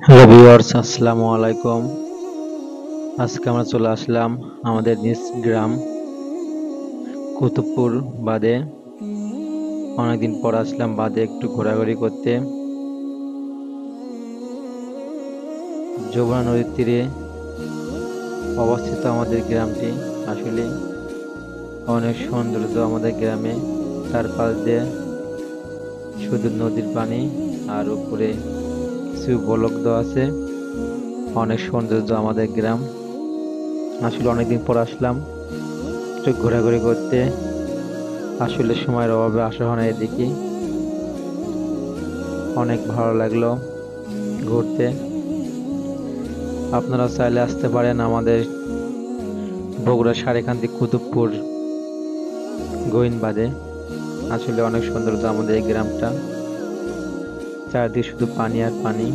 Hello viewers, আসসালামু আলাইকুম। আজকে আমরা চলে আসলাম আমাদের নিজ গ্রাম কুতুবপুর বাদে। অনেকদিন পর আসলাম বাদে একটু ঘোরাঘুরি করতে। যমুনা নদীর তীরে অবস্থিত আমাদের গ্রামটি আসলে অনেক সৌন্দর্য আমাদের গ্রামে। চারপাশ দিয়ে শুধু নদীর পানি, আর উপরে কিছু বলক দেওয়া আছে। অনেক সৌন্দর্য আমাদের গ্রাম। আসলে অনেকদিন পর আসলাম একটু ঘোরাঘুরি করতে। আসলে সময়ের অভাবে আসা হয় না এদিকে। অনেক ভালো লাগলো ঘুরতে। আপনারা চাইলে আসতে পারেন আমাদের বগুড়া সারেকান্দি কুতুবপুর গোইনবাদে। আসলে অনেক সৌন্দর্য আমাদের এই গ্রামটা। চারদিকে শুধু পানি আর পানি।